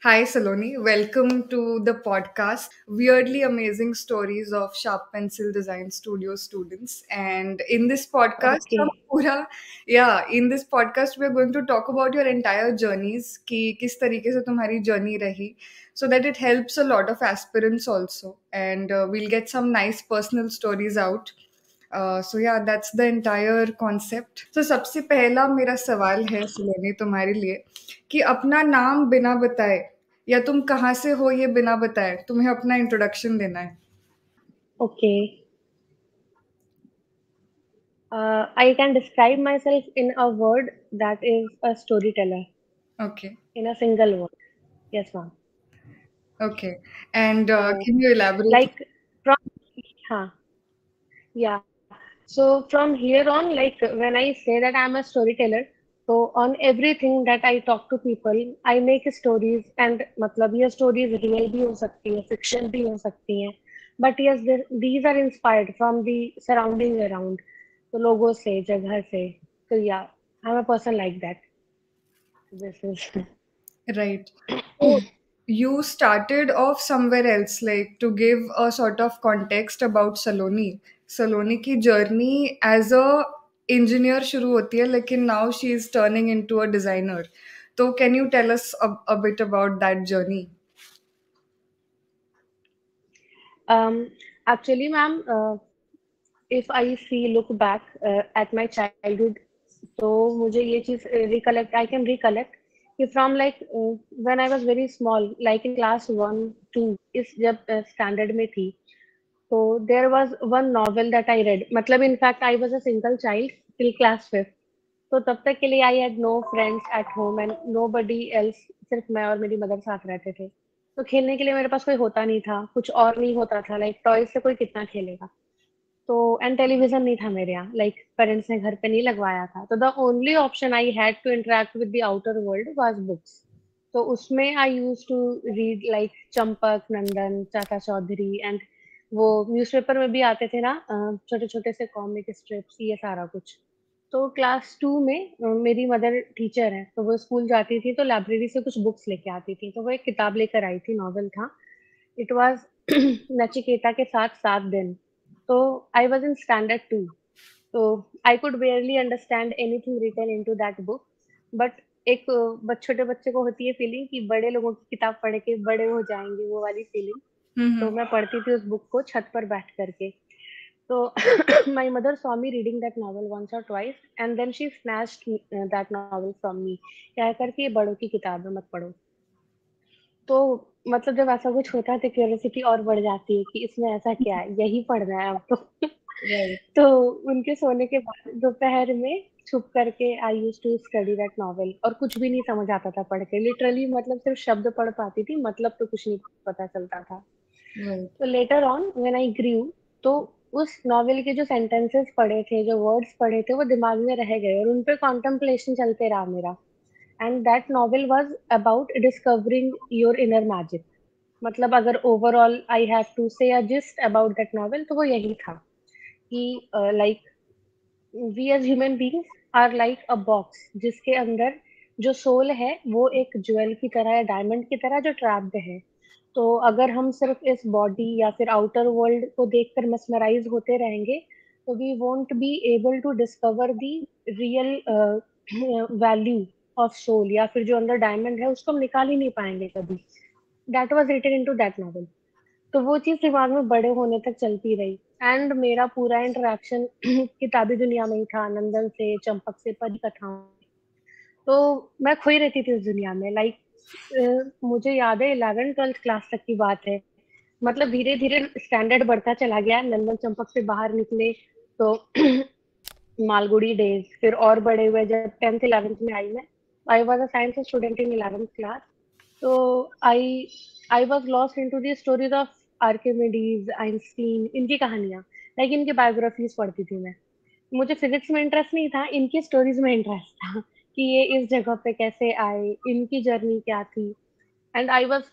Hi, Saloni. Welcome to the podcast. Weirdly amazing stories of Sharp Pencil Design Studio students. And in this podcast, Okay. हम पूरा in this podcast we are going to talk about your entire journeys कि किस तरीके से तुम्हारी journey रही, so that it helps a lot of aspirants also. And we'll get some nice personal stories out. So yeah, that's the entire concept. So सबसे पहला मेरा सवाल है सलोनी तुम्हारे लिए कि अपना नाम बिना बताए या तुम कहाँ से हो ये बिना बताए तुम्हें अपना इंट्रोडक्शन देना है. Okay. I can describe myself in a word that is a storyteller Okay. in a single word. Yes, ma'am. Okay. And So, can you elaborate? like from, huh, yeah. So from here on, like when I say that I'm a storyteller, so on everything that I talk to people, I make stories and मतलब ये stories real भी हो सकती है, fiction भी हो सकती हैं. But yes, these are inspired from the surroundings around. तो लोगों से, जगह से. So yeah, I'm a person like that. This is. Right. So you started off somewhere else, like to give a sort of context about Saloni. Saloni की journey as a engineer शुरू होती है, लेकिन now she is turning into a designer. So can you tell us a bit about that journey? Um, Actually, ma'am, if I see look back at my childhood, तो मुझे ये चीज recollect I can recollect कि from like when I was very small, like in class 1 2 इस जब standard में थी, so there was one novel that I read. मतलब in fact I was a single child till class 5th. तो तब तक के लिए I had no friends at home and nobody else. सिर्फ मैं और मेरी मदर साथ रहते थे. तो खेलने के लिए मेरे पास कोई होता नहीं था, कुछ और नहीं होता था. लाइक टॉय से कोई कितना खेलेगा. तो एंड टेलीविजन नहीं था मेरे यहाँ. लाइक पेरेंट्स ने घर पे नहीं लगवाया था. तो the only option I had to interact with the outer world was books. तो उसमें I use to read like Champak Nandan, Chacha Chaudhary and वो न्यूज़पेपर में भी आते थे ना, छोटे छोटे से कॉमिक स्ट्रिप्स, ये सारा कुछ. तो क्लास 2 में मेरी मदर टीचर है, तो वो स्कूल जाती थी तो लाइब्रेरी से कुछ बुक्स लेके आती थी. तो वो एक किताब लेकर आई थी, नॉवेल था. इट वाज नचिकेता के साथ 7 दिन. तो आई वाज इन स्टैंडर्ड 2. तो I could barely understand anything written into that book. But एक छोटे बच्चे को होती है फीलिंग कि बड़े लोगों की किताब पढ़ के बड़े हो जाएंगे, वो वाली फीलिंग. तो Mm-hmm. मैं पढ़ती थी उस बुक को छत पर बैठ करके. तो my mother saw me reading that novel once or twice and then she snatched that novel from me. कह करके ये बड़ों की किताब है, मत पढ़ो. तो मतलब जब ऐसा कुछ होता है तो क्यूरियोसिटी और बढ़ जाती है कि इसमें ऐसा क्या है, यही पढ़ना है अब तो. Right. तो उनके सोने के बाद दोपहर में छुप करके I use to study that novel. और कुछ भी नहीं समझ आता था पढ़ के, लिटरली. मतलब सिर्फ शब्द पढ़ पाती थी, मतलब तो कुछ नहीं पता चलता था. Right. तो लेटर ऑन व्हेन आई ग्रू, तो उस नॉवेल के जो सेंटेंसेस पढ़े थे, जो वर्ड्स पढ़े थे, वो दिमाग में रह गए और उन पे कॉन्टेम्पलेशन चलते रहा मेरा. And that novel was about discovering your inner magic. मतलब अगर overall I have to say a gist about that novel, तो वो यही था कि like we as human beings are like a box जिसके अंदर जो सोल है वो एक ज्वेल की तरह या डायमंड की तरह जो ट्रैप्ड है. तो अगर हम सिर्फ इस बॉडी या फिर आउटर वर्ल्ड को देखकर mesmerize होते रहेंगे, तो we won't be able to discover the real value of soul, या फिर जो अंदर डायमंड है उसको हम निकाल ही नहीं पाएंगे कभी. That was written into that novel. तो वो चीज दिमाग में बड़े होने तक चलती रही. एंड मेरा पूरा इंटरेक्शन किताबी दुनिया में ही था, नंदन से, चंपक से, परी कथाओं. तो मैं खोई रहती थी उस दुनिया में. मुझे याद है 11th 12th क्लास तक की बात है. मतलब धीरे धीरे स्टैंडर्ड बढ़ता चला गया, नंदन चंपक से बाहर निकले. तो मालगुड़ी डेज फिर और बड़े हुए. जब 10th 11th में आई मैं, I was a science student in 11th class. तो I I was lost into the stories of Archimedes, Einstein, इनकी कहानियां. लाइक इनकी बायोग्राफीज पढ़ती थी मैं. मुझे फिजिक्स में इंटरेस्ट नहीं था, इनकी स्टोरीज में इंटरेस्ट था कि ये इस जगह पे कैसे आए, इनकी जर्नी क्या थी. And I was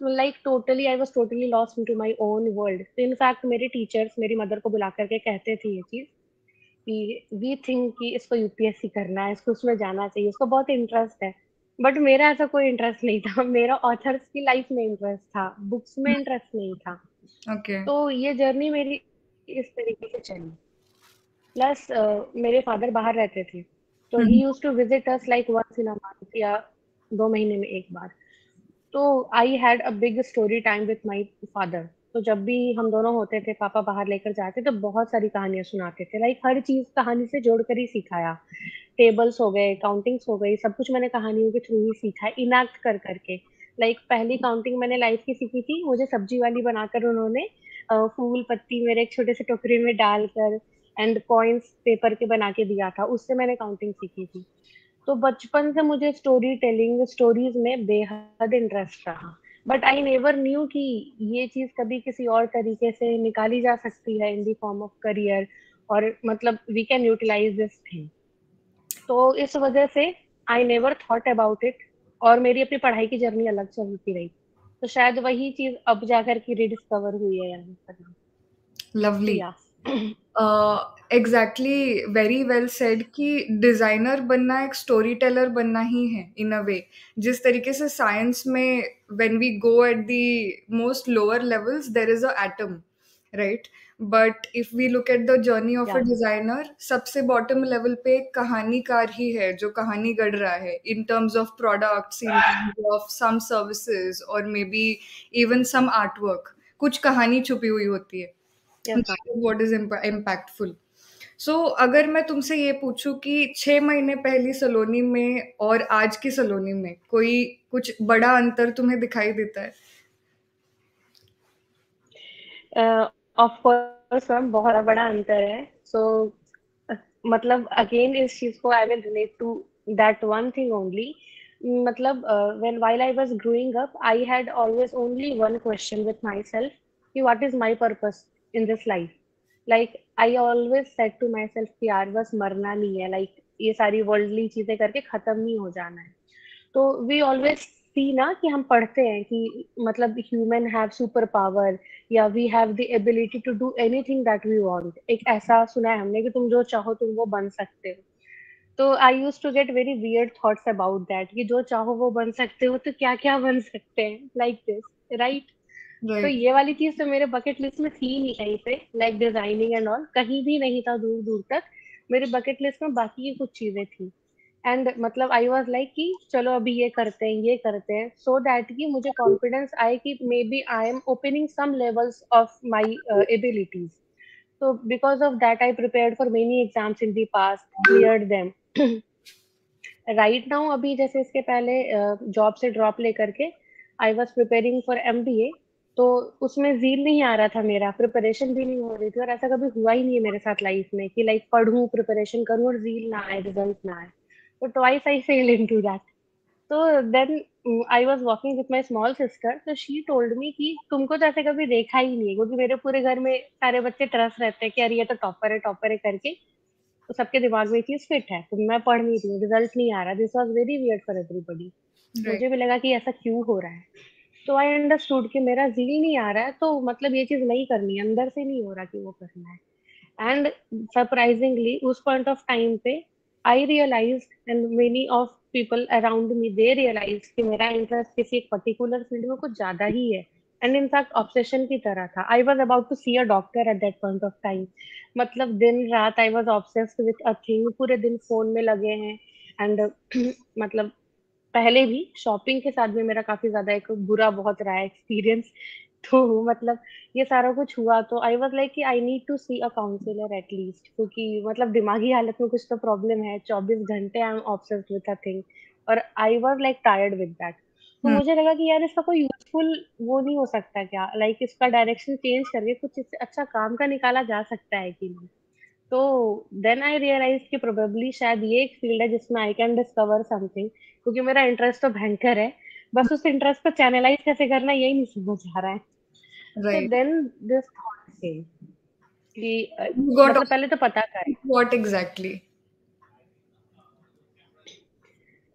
totally lost into my own world. तो इनफैक्ट मेरे टीचर्स मेरी मदर को बुला करके कहते थे ये चीज कि वी थिंक कि इसको यूपीएससी करना है, इसको उसमें जाना चाहिए, इसको बहुत इंटरेस्ट है. बट मेरा ऐसा कोई इंटरेस्ट नहीं था। मेरा ऑथर्स की लाइफ में इंटरेस्ट था, बुक्स में इंटरेस्ट नहीं था। ओके। तो ये जर्नी मेरी इस तरीके से चली। प्लस मेरे फादर बाहर रहते थे, तो he used to visit us like once in a month या 2 महीने में एक बार। तो I had a big story time with my father. तो जब भी हम दोनों होते थे, पापा बाहर लेकर जाते तो बहुत सारी कहानियां सुनाते थे। लाइक हर चीज कहानी से जोड़कर ही सिखाया। टेबल्स हो गए, काउंटिंग्स हो गई, सब कुछ मैंने कहानियों के थ्रू ही सीखा है, इनैक्ट कर करके। लाइक पहली काउंटिंग मैंने लाइफ की सीखी थी, मुझे सब्जी वाली बनाकर उन्होंने फूल पत्ती मेरे एक छोटे से टोकरी में डालकर एंड कॉइन्स पेपर के बना के दिया था, उससे मैंने काउंटिंग सीखी थी। तो बचपन से मुझे स्टोरी टेलिंग, स्टोरीज में बेहद इंटरेस्ट रहा। बट आई नेवर न्यू कि ये चीज कभी किसी और तरीके से निकाली जा सकती है in the form of career, और मतलब we can utilize this thing. तो इस वजह से I never thought about it, और मेरी अपनी पढ़ाई की जर्नी अलग चलती रही। तो शायद वही चीज अब जाकर के रिडिस्कवर हुई है यहाँ पर। लवली। या एग्जैक्टली, वेरी वेल सेड कि डिजाइनर बनना एक स्टोरी टेलर बनना ही है इन अ वे। जिस तरीके से साइंस में when we go at the most lower levels there is a atom, right? But if we look at the journey of a या डिजाइनर, सबसे बॉटम लेवल पे एक कहानीकार ही है जो कहानी गढ़ रहा है in terms of products, in terms of some services और maybe even some artwork. कुछ कहानी छुपी हुई होती है। Yes That is what is impactful. So अगर मैं तुमसे ये पूछूं कि 6 महीने पहली सलोनी में और आज की सलोनी में कोई कुछ बड़ा अंतर तुम्हें दिखाई देता है? ऑफ कोर्स मैम, बहुत बड़ा अंतर है। सो मतलब अगेन इस चीज को I will relate to that one thing only. मतलब when while I was growing up, I had always only one question with myself कि what is my purpose in this life. Like I always said to myself कि यार बस मरना नहीं है, like ये सारी वर्ल्डली चीजें करके खत्म नहीं हो जाना है। तो वी ऑलवेज सी ना कि हम पढ़ते हैं कि मतलब ह्यूमन हैव सुपर पावर, या we have the ability to do anything that we want. एक ऐसा सुना है हमने कि तुम जो चाहो तुम वो बन सकते हो। तो I use to get very weird thoughts about that कि जो चाहो वो बन सकते हो, तो क्या क्या बन सकते हैं लाइक दिस, राइट? तो राइट। ये वाली चीज तो मेरे बकेट लिस्ट में थी नहीं कहीं पे, लाइक डिजाइनिंग एंड ऑल कहीं भी नहीं था दूर दूर तक। मेरे बकेट लिस्ट में बाकी की कुछ चीजें थी। एंड मतलब आई वॉज लाइक कि चलो अभी ये करते हैं, ये करते हैं, सो दैट कि मुझे कॉन्फिडेंस आए कि maybe I am opening some levels of my abilities. so because of that I prepared for many exams in the past, cleared them. Right now अभी जैसे इसके पहले जॉब से ड्रॉप लेकर के I was preparing for MBA. तो उसमें जील नहीं आ रहा था, मेरा प्रिपरेशन भी नहीं हो रही थी, और ऐसा कभी हुआ ही नहीं है मेरे साथ लाइफ में कि लाइक पढ़ूं, प्रिपरेशन करूं और जील ना आए, रिजल्ट ना आए। तो twice I fail into that. तो then I was walking with my small sister, तो शी टोल्ड मी कि तुमको तो ऐसे कभी देखा ही नहीं है, क्योंकि मेरे पूरे घर में सारे बच्चे ट्रस्ट रहते हैं कि अरे ये तो टॉपर है करके। तो सबके दिमाग में ये चीज फिट है। तो मैं पढ़ नहीं रही हूँ, रिजल्ट नहीं आ रहा, this was very weird for everybody. Right. मुझे भी लगा कि ऐसा क्यों हो रहा है। तो आई अंडरस्टूड कि मेरा जील नहीं आ रहा है, तो मतलब ये चीज नहीं करनी है, अंदर से नहीं हो रहा कि वो करना है। एंड सरप्राइजिंगली उस पॉइंट ऑफ टाइम पे I realize, and many of people around me they realize कि मेरा इंटरेस्ट किसी एक पर्टिकुलर फील्ड में कुछ ज्यादा ही है। एंड इनफैक्ट ऑब्सेशन की तरह था। I was about to see a doctor at that point of time. मतलब दिन रात I was obsessed with a thing, पूरे दिन फोन में लगे हैं। एंड मतलब पहले भी शॉपिंग के साथ भी मेरा काफी ज्यादा एक बुरा बहुत रहा है एक्सपीरियंस। तो मतलब ये सारा कुछ हुआ तो आई वाज लाइक कि I need to see a counsellor at least, क्योंकि मतलब दिमागी हालत में कुछ तो प्रॉब्लम है। 24 घंटे I am obsessed with a thing, और I was like tired with that. तो हम्म। मुझे लगा कि यार इसका कोई यूजफुल वो नहीं हो सकता क्या, लाइक इसका डायरेक्शन चेंज करके कुछ इससे अच्छा काम का निकाला जा सकता है कि नहीं। तो देन आई रियलाइज कि प्रोबेबली शायद ये एक फील्ड है जिसमें आई कैन डिस्कवर समथिंग, क्योंकि मेरा इंटरेस्ट तो भयंकर है। बस उस इंटरेस्ट को चैनलाइज कैसे करना यही नहीं समझ आ रहा है। तो right. Then this thought came कि You got मतलब पहले तो पता करें। what exactly?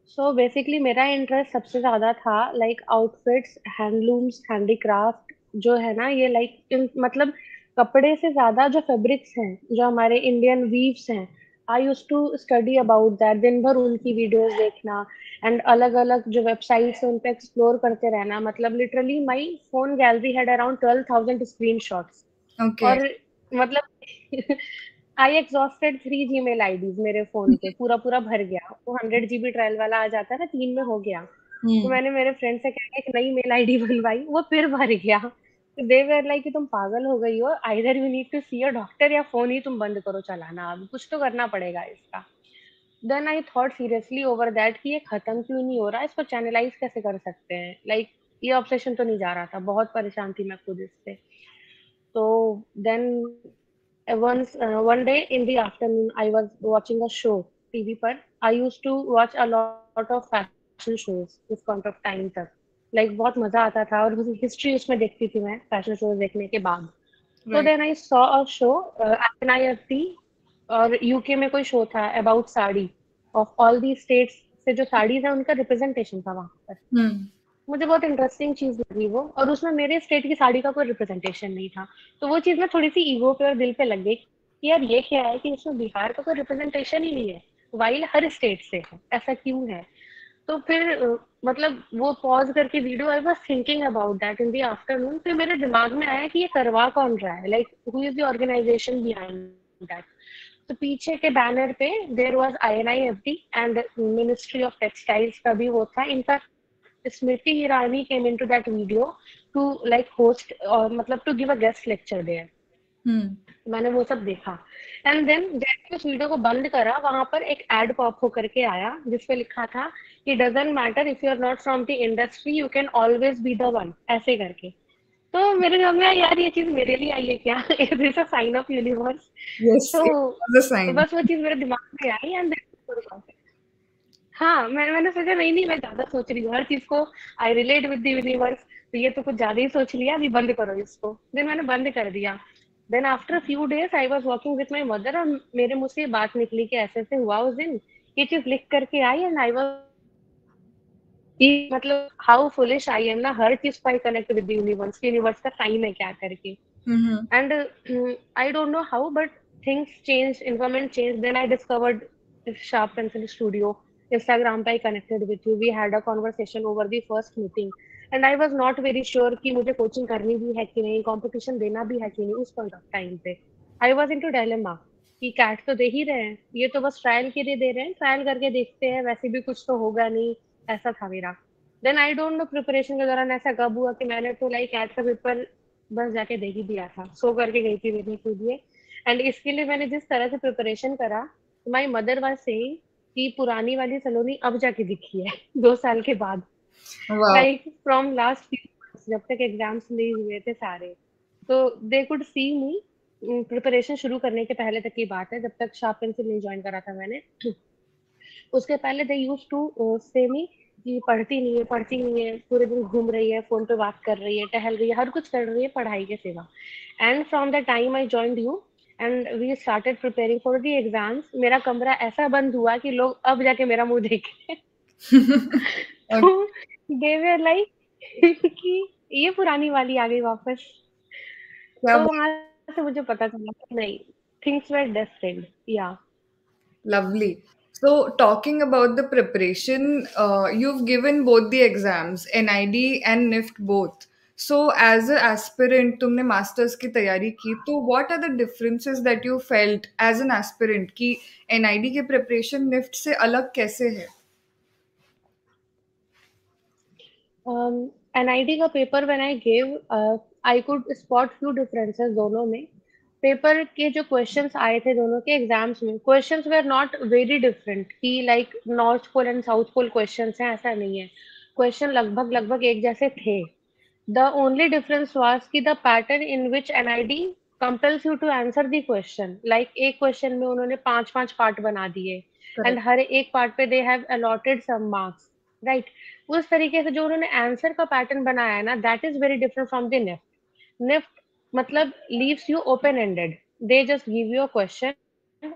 सो बेसिकली मेरा इंटरेस्ट सबसे ज्यादा था लाइक आउटफिट्स, हैंडलूम्स, हैंडीक्राफ्ट जो है ना, ये लाइक मतलब कपड़े से ज्यादा जो फैब्रिक्स हैं, जो हमारे इंडियन वीव्स हैं, I used to study about that, दिन भर उनकी वीडियोस देखना एंड अलग अलग जो वेबसाइट्स है उन पे एक्सप्लोर करते रहना. मतलब literally my phone gallery had around 12,000 screen shots. Okay. और मतलब आई एक्सॉस्टेड 3 जीमेल आईडीज मेरे फोन के, पूरा पूरा भर गया. वो 100 GB ट्रायल वाला आ जाता है ना, 3 में हो गया. तो हम्म. मैंने मेरे फ्रेंड से कहा एक नई मेल आईडी बनवाई, वो फिर भर गया. तो दे वर लाइक कि तुम पागल हो गई हो, either you need to see a doctor या फोन ही तुम बंद करो चलाना, अब कुछ तो करना पड़ेगा इसका. Then I thought seriously over that कि ये खत्म क्यों नहीं हो रहा, इसको चैनलाइज कैसे कर सकते हैं. लाइक ये ऑब्सेशन तो नहीं जा रहा था, बहुत परेशान थी मैं खुद इससे. तो then one day in the afternoon I was watching a show TV पर. I used to watch a lot of fashion shows इस point of time तक. Like बहुत मजा आता था और मुझे हिस्ट्री उसमें देखती थी मैं फैशन शोज देखने के बाद. तो right. Then I saw a show NIFT, और यूके में कोई शो था about sari. Of all the states से जो साड़ीज है उनका रिप्रेजेंटेशन था वहां पर. हम्म. मुझे बहुत इंटरेस्टिंग चीज लगी वो, और उसमें मेरे स्टेट की साड़ी का कोई रिप्रेजेंटेशन नहीं था. तो वो चीज ना थोड़ी सी ईगो पे और दिल पे लग गई कि यार ये क्या है कि इसमें बिहार का कोई रिप्रेजेंटेशन ही नहीं है, वाइल हर स्टेट से है, ऐसा क्यों है. तो फिर मतलब वो पॉज करके video, I was thinking about that in the afternoon. फिर मेरे दिमाग में आया कि ये करवा कौन रहा है, like who is the organization behind that. तो पीछे के बैनर पे there was INIFT and ministry of textiles का भी वो था. In fact Smriti Irani came into that video to like host, और मतलब to give a guest lecture there. Hmm. मैंने वो सब देखा. एंड देन जैसे उस वीडियो को बंद करा, वहां पर एक एड पॉप होकर के आया जिसपे लिखा था कि doesn't matter if you are not from the industry, you can always be the one, ऐसे करके. तो मेरे दिमाग में आया, यार ये चीज मेरे लिए आई है क्या? Is this a sign of universe? Yes, तो इट वाज अ साइन. बस वो चीज मेरे दिमाग में आई एंड हाँ, मैंने सोचा नहीं नहीं, मैं ज्यादा सोच रही हूँ हर चीज को. I relate with the universe, तो ये तो कुछ ज्यादा ही सोच लिया, अभी बंद करो इसको. देन मैंने बंद कर दिया. Then after few days I was walking with my mother, और मेरे मुंह से ये बात निकली कि ऐसे ऐसे हुआ उस दिन, ये चीज लिख करके आई. एंड आई वाज कि मतलब हाउ फुलिश आई एम ना, हर चीज को I connect with the universe, universe का साइन है क्या करके. Hmm. And I don't know how but things change, environment changed. Then I discovered Sharp Pencil Studio. Instagram पे I connected with you. We had a conversation over the first meeting. And I was not very sure कि मुझे coaching करनी भी है कि नहीं, competition देना भी है कि नहीं उस पॉइंट ऑफ टाइम पे. I was into dilemma कि कैट तो दे ही रहे हैं, ये तो बस ट्रायल के लिए दे रहे हैं, ट्रायल करके देखते हैं, वैसे भी कुछ तो होगा नहीं, ऐसा था मेरा. Then I don't know preparation के दौरान ऐसा कब हुआ कि मैंने तो लाइक कैट का पेपर बस जाके दे ही दिया था, सो करके गई थी देने के लिए. एंड इसके लिए मैंने जिस तरह से प्रिपरेशन करा, माई मदर वाज सेइंग कि पुरानी वाली सलोनी अब जाके दिखी है 2 साल के बाद. Wow. Like from last few, जब तक एग्जाम्स नहीं हुए थे सारे, तो they could see me. Preparation शुरू करने के पहले तक की बात है, जब तक शार्प पेंसिल नहीं ज्वाइन करा था मैंने. उसके पहले दे यूज टू से मी कि पढ़ती नहीं है, पढ़ती नहीं है, पूरे दिन घूम रही है, फोन पे बात कर रही है, टहल रही है, हर कुछ कर रही है पढ़ाई के सिवा. And from the time I joined you and we started preparing for the exams, मेरा कमरा ऐसा बंद हुआ कि लोग अब जाके मेरा मुंह देखे. ओके. तो दे वर लाइक कि ये पुरानी वाली आ गई वापस. क्या. तो वहां से मुझे पता चला कि नहीं, थिंग्स वर डेस्टिन्ड. या Lovely. So, talking about the preparation, you've given both the exams, NID and NIFT both. So, as an aspirant, तुमने masters की तैयारी की, तो what are the differences that you felt as an aspirant कि NID के preparation NIFT से अलग कैसे है? NID का paper when I gave, I could spot few differences दोनों में. पेपर के जो क्वेश्चंस आए थे दोनों के एग्जाम्स में, questions were not very different कि like north pole and south pole questions हैं, ऐसा नहीं है. क्वेश्चन लगभग लगभग एक जैसे थे. द ओनली डिफरेंस वाज कि the pattern in which NID compels you to answer the question. Like एक क्वेश्चन में उन्होंने 5 5 पार्ट बना दिए एंड Correct. हर एक पार्ट पे they have allotted some marks, right. उस तरीके से जो उन्होंने आंसर का पैटर्न बनाया है ना, that is very different from the NIFT. NIFT मतलब leaves you open ended, they just give you a question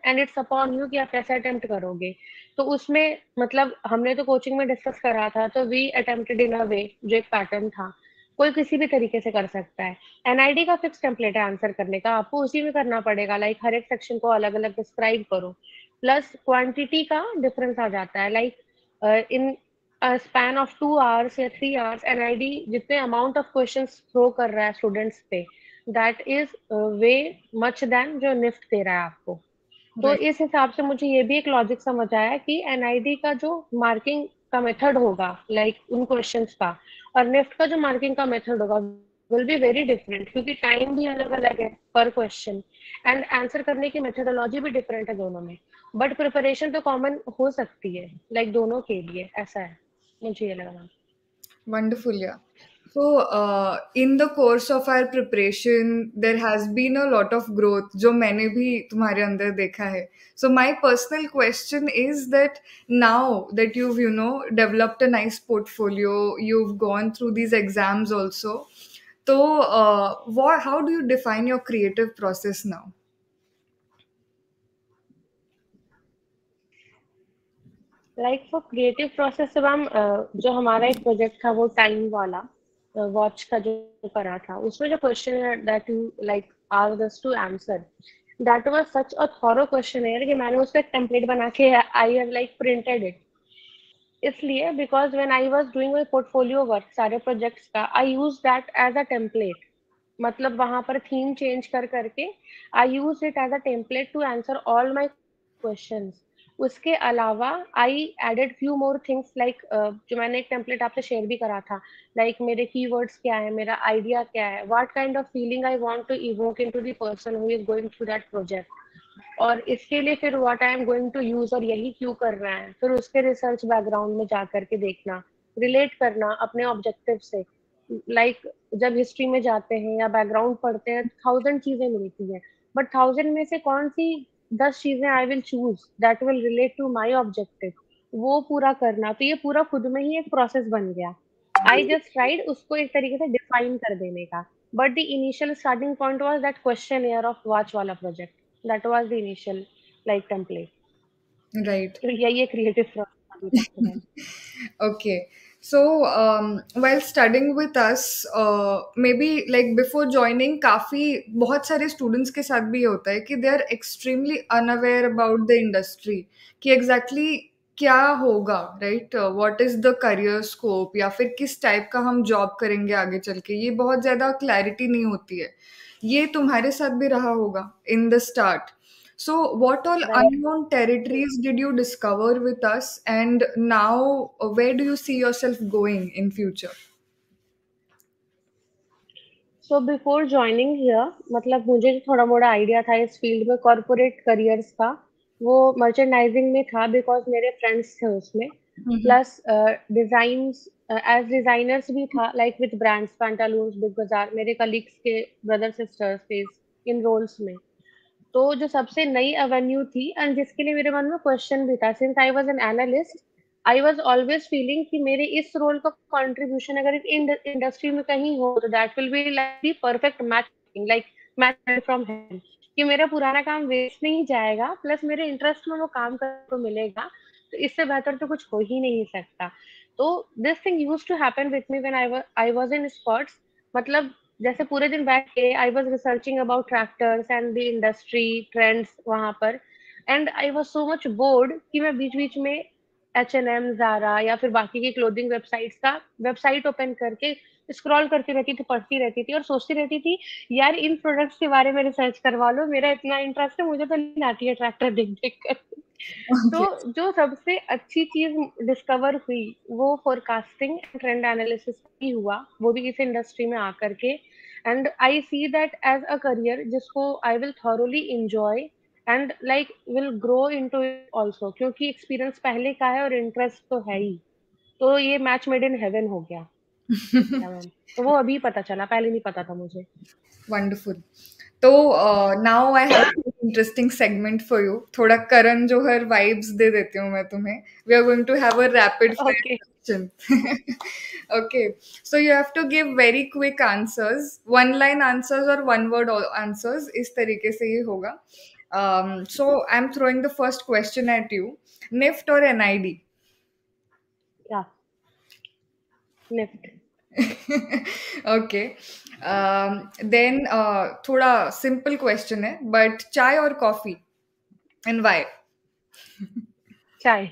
and it's upon you कि आप कैसे अटेम्प्ट करोगे. तो उसमें मतलब हमने तो कोचिंग में डिस्कस करा था, तो वी अटेम्प्टेड इन अ वे जो एक पैटर्न था, कोई किसी भी तरीके से कर सकता है. NID का फिक्स टेम्पलेट है आंसर करने का, आपको उसी में करना पड़ेगा. लाइक हर एक सेक्शन को अलग अलग डिस्क्राइब करो. प्लस क्वांटिटी का डिफरेंस आ जाता है, like in span of 2 hours या 3 आवर्स एनआईडी जितने अमाउंट ऑफ क्वेश्चंस थ्रो कर रहा है स्टूडेंट्स पे, that is way much than जो निफ्ट दे रहा है आपको। तो राइट। इस हिसाब से मुझे ये भी एक लॉजिक समझ आया कि एनआईडी का जो मार्किंग का मेथड होगा, लाइक उन क्वेश्चंस का, और निफ्ट का जो मार्किंग का मेथड होगा विल बी वेरी डिफरेंट, क्योंकि टाइम भी अलग अलग है पर क्वेश्चन, एंड आंसर करने की मेथोडोलॉजी भी डिफरेंट है दोनों में। बट प्रिपरेशन तो कॉमन हो सकती है, लाइक दोनों के लिए ऐसा है, मुझे ये लगा। Wonderful, yeah. So, in the course of our preparation, there has been a lot of growth, जो मैंने भी तुम्हारे अंदर देखा है. So, my personal question is that now that you've, developed a nice portfolio, you've gone through these exams also. So, how do you define your creative process now? Like for creative process, जब हम जो हमारा एक project था वो time वाला watch का जो करा था, उसमें जो question that you like asked us to answer, that was such a thorough question कि मैंने उसका एक टेम्पलेट बना के I have like printed it. इसलिए because when I was doing my portfolio work सारे प्रोजेक्ट्स का, I use that as a template. मतलब वहां पर थीम चेंज कर करके I use it as a template to answer all my questions. उसके अलावा I added few more things, like जो मैंने एक टेम्पलेट आपसे शेयर भी करा था, लाइक मेरे कीवर्ड्स क्या है, मेरा आइडिया क्या है, what kind of feeling I want to evoke into the person who is going through that project, और इसके लिए फिर what I am going to use और यही क्यों कर रहे हैं, फिर उसके रिसर्च बैकग्राउंड में जा करके देखना, रिलेट करना अपने ऑब्जेक्टिव से। लाइक जब हिस्ट्री में जाते हैं या बैकग्राउंड पढ़ते हैं, 1000 चीजें मिलती हैं, बट 1000 में से कौन सी 10 चीजें I will choose that will relate to my objective, वो पूरा करना। तो ये पूरा खुद में ही एक प्रोसेस बन गया। आई जस्ट ट्राइड उसको एक तरीके से डिफाइन कर देने का, but the initial starting point was that question air of watch वाला project, that was the initial like template. Right. तो यही एक क्रिएटिव प्रोसेस अभी तक तो है। Okay. So, while studying with us, maybe like before joining, काफ़ी बहुत सारे students के साथ भी ये होता है कि they are extremely unaware about the industry कि exactly क्या होगा, right? What is the career scope या फिर किस टाइप का हम जॉब करेंगे आगे चल के, ये बहुत ज़्यादा क्लैरिटी नहीं होती है. ये तुम्हारे साथ भी रहा होगा in the start. So, what all right. unknown territories did you discover with us, and now where do you see yourself going in future? So before joining here, मतलब मुझे जो थोड़ा मोड़ा आइडिया था इस फील्ड में कॉर्पोरेट करियर्स का, वो मर्चेंडाइजिंग में था, बिकॉज मेरे फ्रेंड्स थे उसमें। Mhm. Plus design as designers भी था, like with brands Pantaloons Big Bazaar, मेरे कलीग्स के ब्रदर सिस्टर्स थे इन रोल्स में। तो जो सबसे नई एवेन्यू थी एंड जिसके लिए मेरे मन में क्वेश्चन भी था, since I was an analyst, I was always feeling कि मेरे इस रोल का कंट्रीब्यूशन अगर इन इंडस्ट्री में कहीं हो तो that will be like the perfect match, like match from heaven, कि मेरा पुराना काम वेस्ट नहीं जाएगा, प्लस मेरे इंटरेस्ट में वो काम करने को मिलेगा। तो इससे बेहतर तो कुछ हो ही नहीं सकता। तो this thing use to happen with me when I was in sports. मतलब जैसे पूरे दिन बैठ के I was researching about tractors and the industry trends वहां पर, and I was so much bored कि मैं बीच बीच में H&M, जारा या फिर बाकी की क्लोथिंग वेबसाइट्स का वेबसाइट ओपन करके स्क्रॉल करती रहती थी, पढ़ती रहती थी और सोचती रहती थी, यार इन प्रोडक्ट्स के बारे में रिसर्च करवा लो, मेरा इतना इंटरेस्ट है, मुझे तो नहीं आती है ट्रैक्टर देख देख कर। तो Okay. जो सबसे अच्छी चीज डिस्कवर हुई वो फोरकास्टिंग एंड ट्रेंड एनालिसिस ही हुआ, वो भी इस इंडस्ट्री में आकर के। And I see that as a career जिसको I will thoroughly enjoy and like will grow into it also, क्योंकि एक्सपीरियंस पहले का है और इंटरेस्ट तो है ही। तो ये मैच मेड इन हेवन हो गया। या मैम, तो वो अभी पता चला, पहले नहीं पता था मुझे। Wonderful. So now I have an interesting segment for you. थोड़ा करण जौहर vibes दे देती हूँ मैं तुम्हें. We are going to have a rapid fire okay. question. Okay. So you have to give very quick answers, one line answers or one word answers. इस तरीके से ये होगा. So I'm throwing the first question at you. NIFT or NID? या NIFT. Okay. Then थोड़ा simple question है, but चाय और coffee and why? चाय।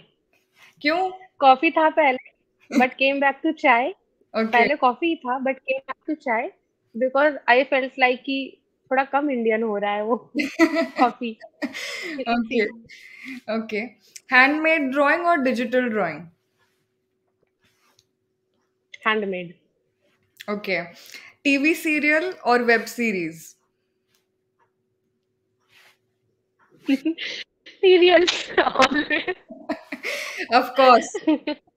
क्यों? कॉफी था पहले but came back to chai. Okay. पहले कॉफी था but came back to chai because I felt like कि थोड़ा कम इंडियन हो रहा है वो coffee. Okay. Okay. Handmade drawing और digital drawing? Handmade. Okay. TV serial और web series? Serials always. Of course.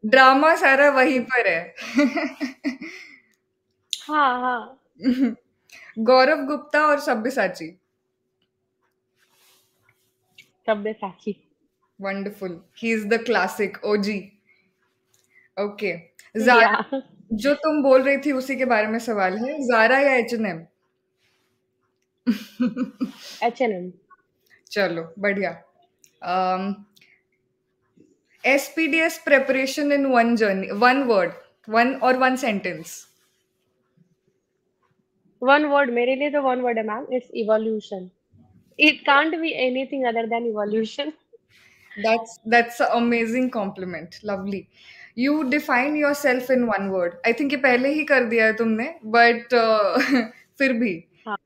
Drama सारा वहीं पर है। हाँ हाँ। गौरव गुप्ता और Sabyasachi? Sabyasachi. Wonderful, he is the classic OG. Okay. या जारा, जो तुम बोल रही थी उसी के बारे में सवाल है, जारा या H&M? H&M। चलो बढ़िया। SPDS preparation in one journey, one word, one or one sentence. One word मेरे लिए तो वन वर्ड है ma'am, it's evolution. It can't be anything other than evolution. That's an amazing compliment. Lovely. You define yourself in one word. I think ये पहले ही कर दिया है तुमने, but फिर भी. हाँ,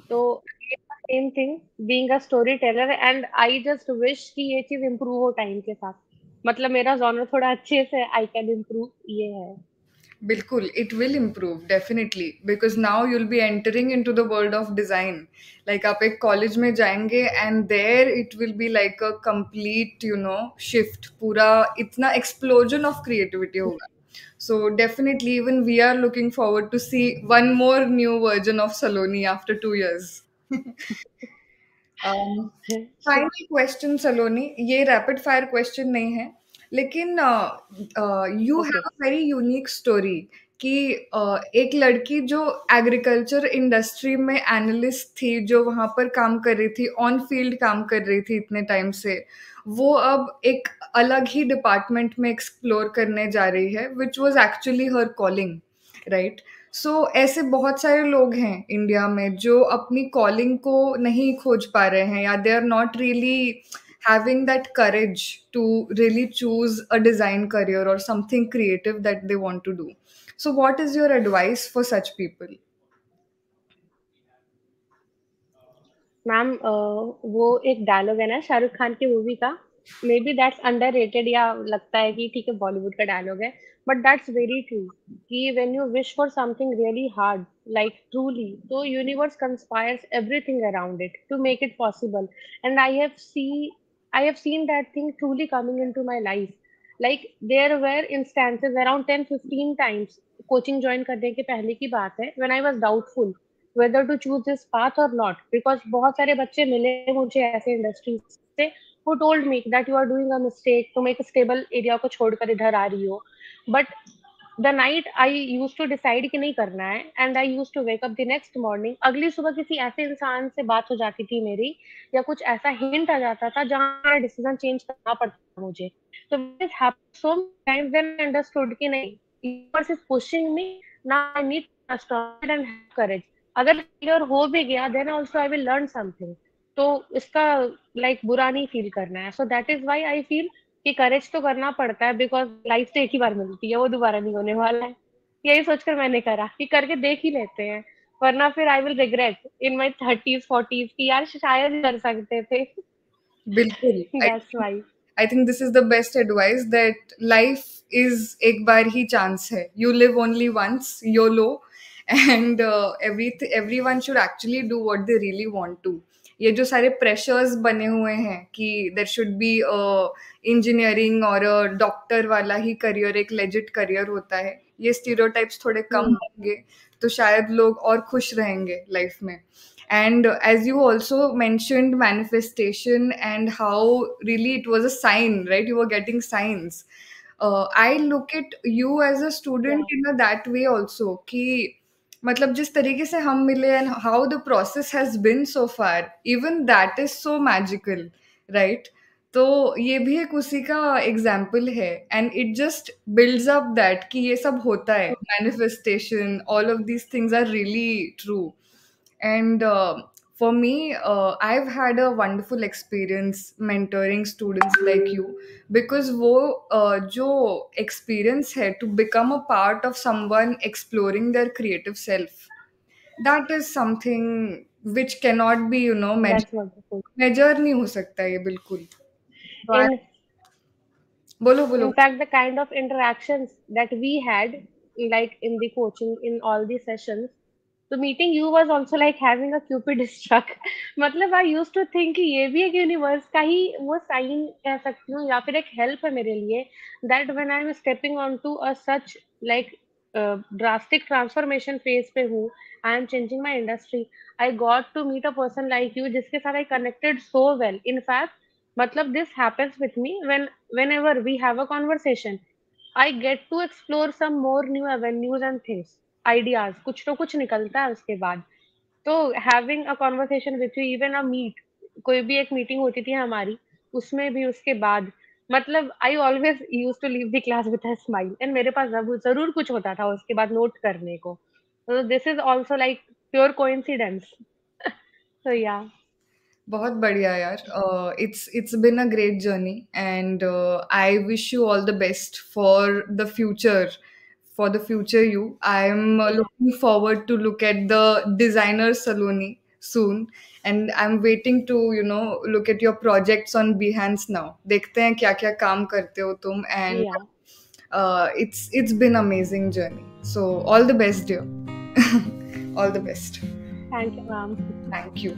तो same thing, being a story teller, and I just wish कि ये चीज इम्प्रूव हो टाइम के साथ। मतलब मेरा जॉनर थोड़ा अच्छे से आई कैन इम्प्रूव, ये है। बिल्कुल, it will improve definitely because now you'll be entering into the world of design. Like आप एक कॉलेज में जाएंगे and there it will be like a complete shift. पूरा इतना explosion of creativity होगा. So definitely even we are looking forward to see one more new version of Saloni after 2 years. Final question Saloni, ये rapid fire question नहीं है, लेकिन you okay. Have a very unique story कि एक लड़की जो agriculture industry में analyst थी, जो वहां पर काम कर रही थी, ऑन फील्ड काम कर रही थी इतने टाइम से, वो अब एक अलग ही डिपार्टमेंट में एक्सप्लोर करने जा रही है, which was actually her calling, right? So ऐसे बहुत सारे लोग हैं इंडिया में जो अपनी कॉलिंग को नहीं खोज पा रहे हैं, या they are not really having that courage to really choose a design career or something creative that they want to do. So what is your advice for such people? Ma'am वो एक dialogue है ना शाहरुख खान की movie का, may be that's underrated, या लगता है कि ठीक है बॉलीवुड का डायलॉग है, बट दैट्स वेरी ट्रू कि when you wish for something really hard, like truly, तो universe conspires everything around it to make it possible. And I have seen that thing truly coming into my life. Like there were instances around 10-15 times, coaching join करने के पहले की बात है, when I was doubtful whether to choose this path or not, because बहुत सारे बच्चे मिले मुझे ऐसे इंडस्ट्री से who told me that you are doing a mistake, तुम एक स्टेबल एरिया को छोड़कर इधर आ रही हो। But the night I use to decide कि नहीं करना है, and I use to wake up the next morning, अगली सुबह किसी ऐसे इंसान से बात हो जाती थी मेरी, या कुछ ऐसा हिंट आ जाता था जहाँ डिसीजन चेंज करना पड़ता था मुझे। तो this happened so many times when I understood कि नहीं, universe is pushing me, now I need strong and courage. अगर फेलियर हो भी गया then also I will learn something. तो इसका लाइक बुरा नहीं फील करना है, so that is why I feel कि करेज तो करना पड़ता है, बिकॉज लाइफ तो एक ही बार मिलती है, वो दोबारा नहीं होने वाला है। यही सोचकर मैंने करा कि करके देख ही लेते हैं, वरना फिर I will regret in my 30s 40s कि यार शायद कर सकते थे। बिल्कुल। That's why. I think this is the best advice, that life is एक बार ही chance है. You live only once, YOLO, and everyone should actually do what they really want to. ये जो सारे प्रेशर्स बने हुए हैं कि देर शुड बी इंजीनियरिंग और डॉक्टर वाला ही करियर एक लेजिट करियर होता है, ये स्टीरियोटाइप्स थोड़े कम होंगे तो शायद लोग और खुश रहेंगे लाइफ में. And as you also mentioned manifestation and how really it was a sign, right? You were getting signs. I look at you as a student in a that way also कि मतलब जिस तरीके से हम मिले and how the process has been so far, even that is so magical, right? तो ये भी एक उसी का एग्जाम्पल है, and it just builds up that कि ये सब होता है, manifestation, all of these things are really true. And For me, I've had a wonderful experience mentoring students like you, because वो जो experience है to become a part of someone exploring their creative self, that is something which cannot be, That's wonderful. measure नहीं हो सकता ये बिल्कुल. तो In बोलो बोलो. in fact, the kind of interactions that we had, like in the coaching, in all the sessions, so meeting you was also like having a cupid struck. मतलब I used to think कि ये भी एक universe का ही वो sign कह सकती हूँ या फिर एक हेल्प है मेरे लिए, that when I am stepping onto a such like drastic transformation phase पे हूँ, I am changing my industry. I got to meet a person like you जिसके साथ I connected so well. In fact, मतलब this happens with me whenever we have a conversation, I get to explore some more new avenues and things, ideas, कुछ तो कुछ निकलता है उसके बाद. तो having a conversation with you, even a meet, कोई भी एक मीटिंग होती थी हमारी, उसमें भी उसके बाद मतलब I always used to leave the class with a smile, and मेरे पास जरूर कुछ होता था उसके बाद नोट करने को. So this is also like pure coincidence. So yeah. बहुत बढ़िया यार. It's been a great journey, and I wish you all the best for the future you. I'm Yeah. looking forward to look at the designer Saloni soon, and I'm waiting to look at your projects on Behance now. देखते हैं क्या क्या काम करते हो तुम, and Yeah. it's been amazing journey. So all the best, dear. All the best. Thank you, ma'am. Thank you.